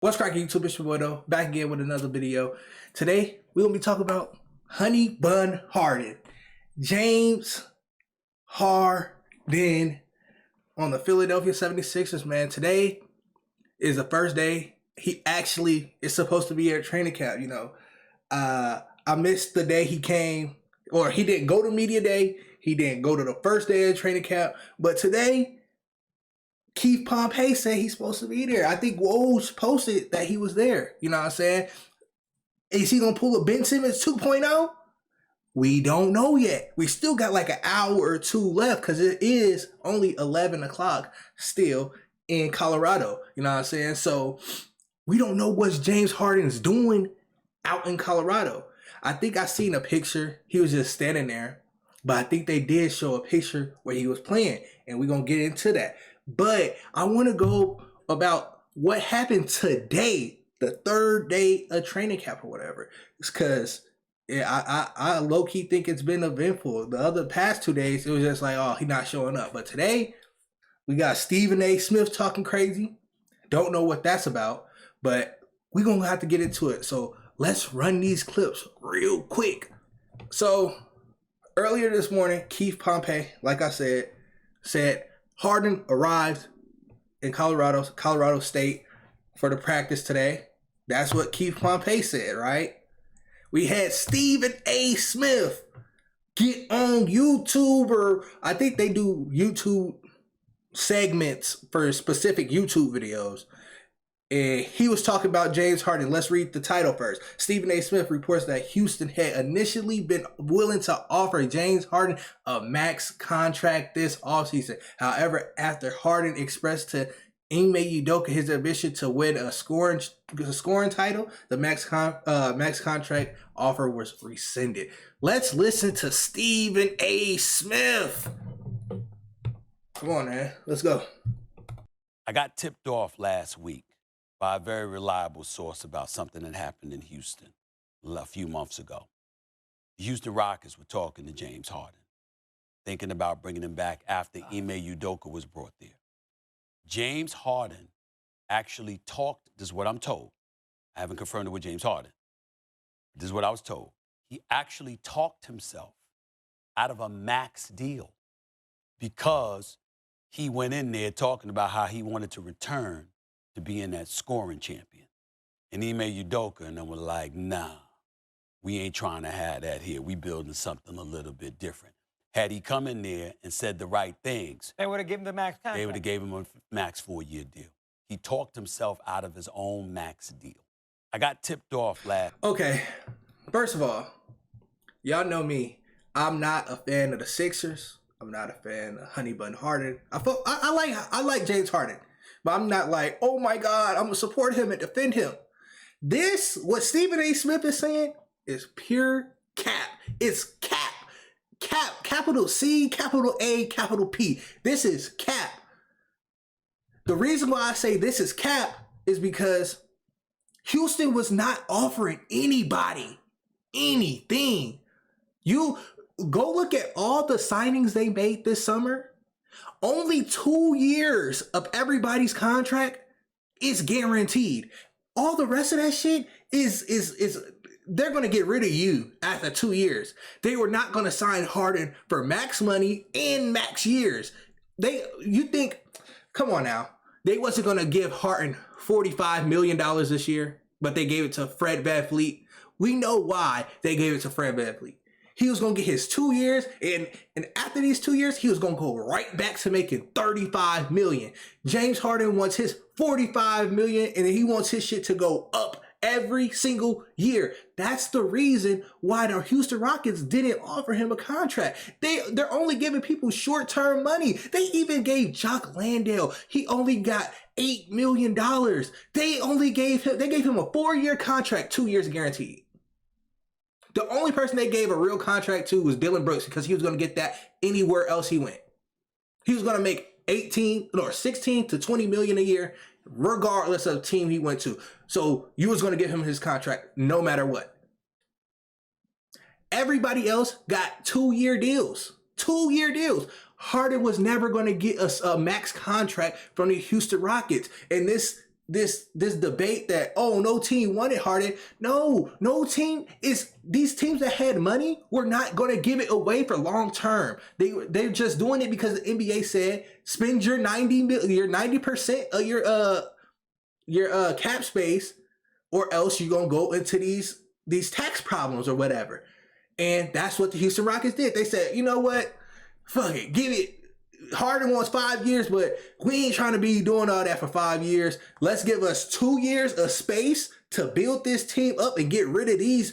What's cracking YouTube? It's your boy though, back again with another video. Today, we're going to be talking about Honey Bun Harden. James Harden on the Philadelphia 76ers, man. Today is the first day he actually is supposed to be at training camp, I missed the day he came, or he didn't go to media day. He didn't go to the first day of training camp. But today, Keith Pompey said he's supposed to be there. I think Woj posted that he was there. You know what I'm saying? Is he going to pull a Ben Simmons 2.0? We don't know yet. We still got like an hour or two left because it is only 11 o'clock still in Colorado. You know what I'm saying? So we don't know what James Harden's doing out in Colorado. I think I seen a picture. He was just standing there. But I think they did show a picture where he was playing. And we're going to get into that. But I want to go about what happened today, the third day of training camp or whatever. It's because I low-key think it's been eventful. The other past 2 days, it was just like, oh, he's not showing up. But today, we got Stephen A. Smith talking crazy. Don't know what that's about, but we're going to have to get into it. So let's run these clips real quick. So earlier this morning, Keith Pompey, like I said Harden arrived in Colorado State for the practice today. That's what Keith Pompey said, right? We had Stephen A. Smith get on YouTube, or I think they do YouTube segments for specific YouTube videos. And he was talking about James Harden. Let's read the title first. Stephen A. Smith reports that Houston had initially been willing to offer James Harden a max contract this offseason. However, after Harden expressed to embiid Udoka his ambition to win a scoring title, the max contract offer was rescinded. Let's listen to Stephen A. Smith. Come on, man. Let's go. I got tipped off last week by a very reliable source about something that happened in Houston a few months ago. The Houston Rockets were talking to James Harden, thinking about bringing him back after embiid Udoka was brought there. James Harden actually talked, this is what I'm told. I haven't confirmed it with James Harden. This is what I was told. He actually talked himself out of a max deal because he went in there talking about how he wanted to return to being that scoring champion. And embiid Udoka and them were like, nah, we ain't trying to have that here. We building something a little bit different. Had he come in there and said the right things, they would have given him the max contract. They would have gave him a max 4-year deal. He talked himself out of his own max deal. I got tipped off last. Okay, first of all, y'all know me. I'm not a fan of the Sixers. I'm not a fan of Honey Bun Harden. I like James Harden. But I'm not like, oh my God, I'm going to support him and defend him. This, what Stephen A. Smith is saying, is pure cap. It's cap. Cap. Capital C, capital A, capital P. This is cap. The reason why I say this is cap is because Houston was not offering anybody anything. You go look at all the signings they made this summer. Only 2 years of everybody's contract is guaranteed. All the rest of that shit is they're going to get rid of you after 2 years. They were not going to sign Harden for max money and max years. You think, come on now. They wasn't going to give Harden $45 million this year, but they gave it to Fred VanVleet. We know why they gave it to Fred VanVleet. He was going to get his 2 years, and after these 2 years, he was going to go right back to making $35 million. James Harden wants his $45 million, and he wants his shit to go up every single year. That's the reason why the Houston Rockets didn't offer him a contract. They're only giving people short-term money. They even gave Jock Landale. He only got $8 million. They gave him a 4-year contract, 2 years guaranteed. The only person they gave a real contract to was Dillon Brooks because he was going to get that anywhere else he went. He was going to make 16 to 20 million a year, regardless of the team he went to. So you was going to give him his contract no matter what. Everybody else got 2-year deals. 2-year deals. Harden was never going to get a max contract from the Houston Rockets. And this this debate that, oh, no team wanted Harden. No team is, these teams that had money were not going to give it away for long term. They're just doing it because the NBA said spend your 90% of your cap space, or else you're gonna go into these tax problems or whatever. And that's what the Houston Rockets did. They said, you know what? Fuck it. Give it. Harden wants 5 years, but we ain't trying to be doing all that for 5 years. Let's give us 2 years of space to build this team up and get rid of these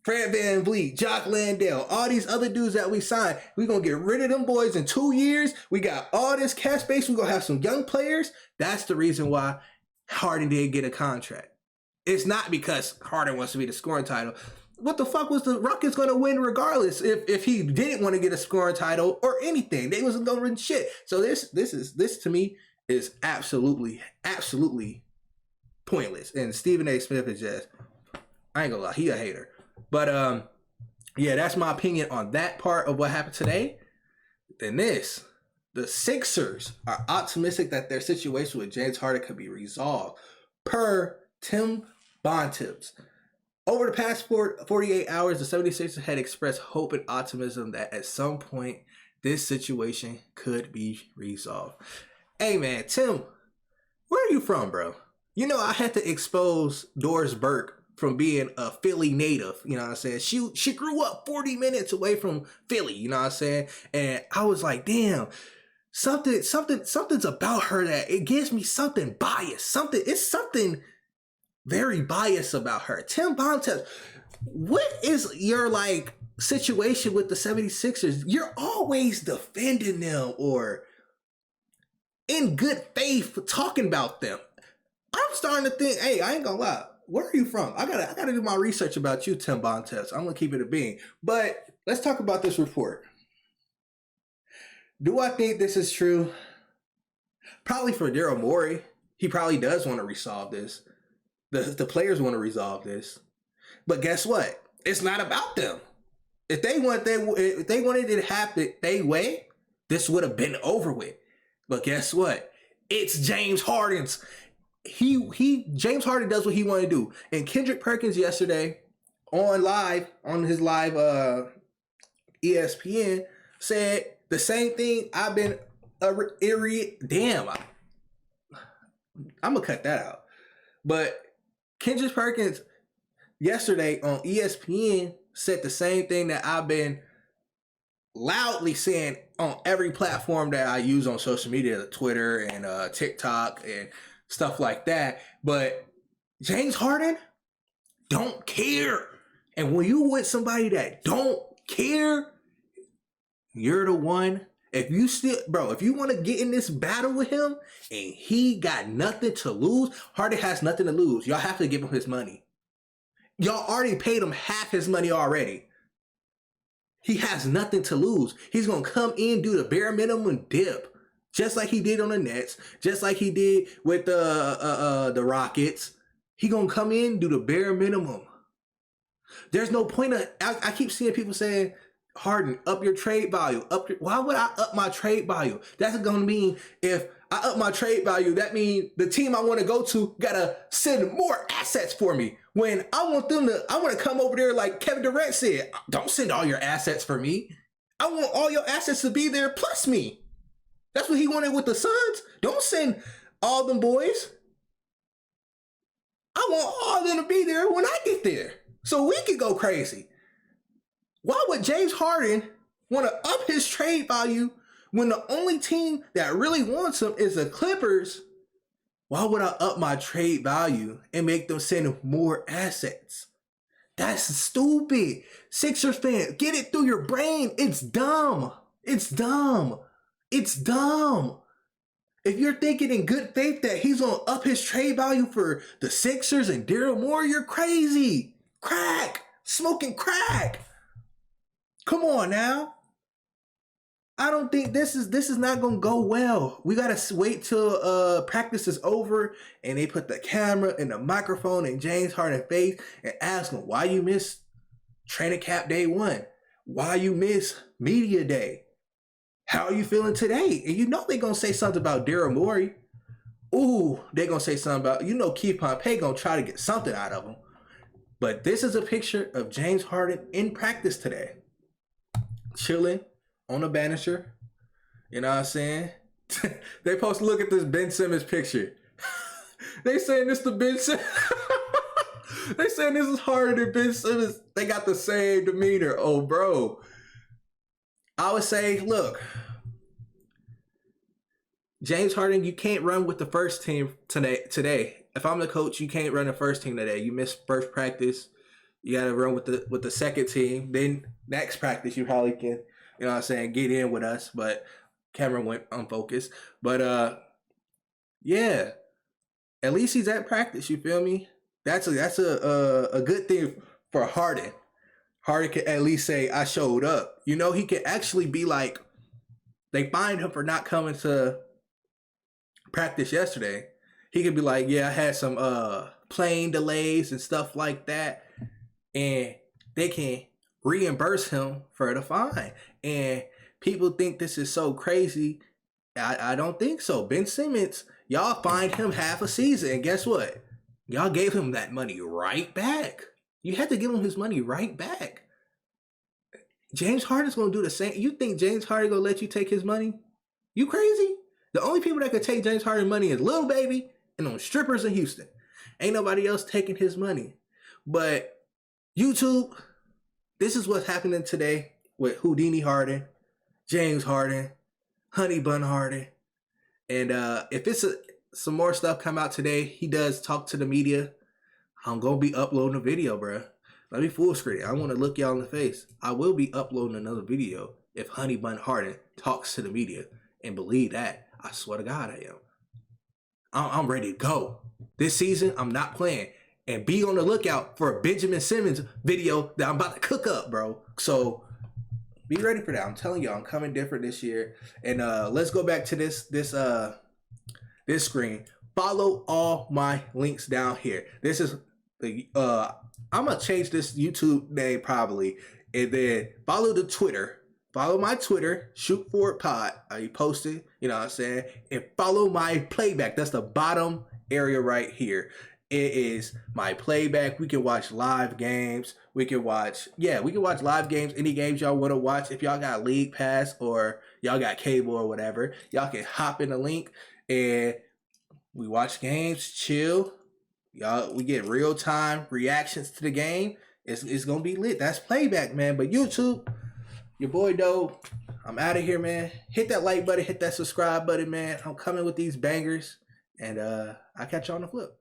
Fred VanVleet, Jock Landale, all these other dudes that we signed. We're going to get rid of them boys in 2 years. We got all this cap space. We're going to have some young players. That's the reason why Harden didn't get a contract. It's not because Harden wants to be the scoring title. What the fuck was the Rockets going to win regardless if he didn't want to get a scoring title or anything? They wasn't going to win shit. So this to me is absolutely pointless. And Stephen A. Smith is just, I ain't gonna lie, he a hater. But yeah, that's my opinion on that part of what happened today. Then the Sixers are optimistic that their situation with James Harden could be resolved, per Tim Bontemps. Over the past 48 hours, the 76ers had expressed hope and optimism that at some point this situation could be resolved. Hey man, Tim, where are you from, bro? You know, I had to expose Doris Burke from being a Philly native, you know what I'm saying? She grew up 40 minutes away from Philly, you know what I'm saying? And I was like, damn, something's about her that it gives me something biased. It's something very biased about her. Tim Bontemps, what is your situation with the 76ers? You're always defending them or in good faith talking about them. I'm starting to think, hey, I ain't gonna lie, where are you from? I gotta do my research about you, Tim Bontemps. I'm gonna keep it a bean. But let's talk about this report. Do I think this is true? Probably for Daryl Morey. He probably does want to resolve this. The players want to resolve this. But guess what? It's not about them. If they wanted it to happen their way, this would have been over with. But guess what? It's James Harden's. James Harden does what he want to do. And Kendrick Perkins yesterday on his live ESPN said the same thing. I've been damn. I'm gonna cut that out. But Kendrick Perkins yesterday on ESPN said the same thing that I've been loudly saying on every platform that I use on social media, Twitter and TikTok and stuff like that. But James Harden don't care. And when you with somebody that don't care, you're the one. If you want to get in this battle with him and he got nothing to lose, Harden has nothing to lose. Y'all have to give him his money. Y'all already paid him half his money already. He has nothing to lose. He's going to come in, do the bare minimum dip, just like he did on the Nets, just like he did with the Rockets. He going to come in, do the bare minimum. There's no point I keep seeing people saying, Harden, up your trade value. Why would I up my trade value? That's going to mean if I up my trade value, that means the team I want to go to got to send more assets for me. When I want to come over there like Kevin Durant said, don't send all your assets for me. I want all your assets to be there plus me. That's what he wanted with the Suns. Don't send all them boys. I want all of them to be there when I get there so we can go crazy. Why would James Harden want to up his trade value when the only team that really wants him is the Clippers? Why would I up my trade value and make them send more assets? That's stupid. Sixers fans, get it through your brain. It's dumb. It's dumb. It's dumb. If you're thinking in good faith that he's going to up his trade value for the Sixers and Daryl Morey, you're crazy. Crack. Smoking crack. Come on now. I don't think this is not gonna go well. We gotta wait till practice is over and they put the camera and the microphone in James Harden's face and ask him why you missed training camp day 1, why you miss media day, how are you feeling today? And you know they're gonna say something about Daryl Morey ooh, they gonna say something about, Keith Pompey gonna try to get something out of him. But this is a picture of James Harden in practice today, chilling on a banister. You know what I'm saying? They supposed to look at this Ben Simmons picture. They saying this to Ben Simmons. They saying this is Harden and Ben Simmons. They got the same demeanor. Oh, bro. I would say, look, James Harden, you can't run with the first team today. If I'm the coach, you can't run the first team today. You missed first practice. You got to run with the second team. Then next practice, you probably can, get in with us. But camera went unfocused. But yeah, at least he's at practice. You feel me? That's a good thing for Harden. Harden can at least say, I showed up. He can actually be like, they find him for not coming to practice yesterday. He could be like, yeah, I had some plane delays and stuff like that. And they can reimburse him for the fine. And people think this is so crazy. I don't think so. Ben Simmons, y'all fined him half a season. And guess what? Y'all gave him that money right back. You had to give him his money right back. James Harden's going to do the same. You think James Harden going to let you take his money? You crazy? The only people that could take James Harden's money is Lil Baby and those strippers in Houston. Ain't nobody else taking his money. But YouTube, this is what's happening today with Houdini Harden, James Harden, Honey Bun Harden. And if some more stuff come out today, he does talk to the media, I'm going to be uploading a video, bro. Let me full screen it. I want to look y'all in the face. I will be uploading another video if Honey Bun Harden talks to the media. And believe that. I swear to God I am. I'm ready to go. This season, I'm not playing. And be on the lookout for a Benjamin Simmons video that I'm about to cook up, bro. So be ready for that. I'm telling y'all, I'm coming different this year. And let's go back to this screen. Follow all my links down here. This is the I'm gonna change this YouTube name probably, and then follow the Twitter. Follow my Twitter, Shoot Forward Pod. I posted, you know what I'm saying? And follow my playback. That's the bottom area right here. It is my playback. We can watch live games. We can watch live games. Any games y'all want to watch. If y'all got League Pass or y'all got cable or whatever, y'all can hop in the link and we watch games, chill. Y'all, we get real-time reactions to the game. It's going to be lit. That's playback, man. But YouTube, your boy Doe, I'm out of here, man. Hit that like button, hit that subscribe button, man. I'm coming with these bangers, and I'll catch you on the flip.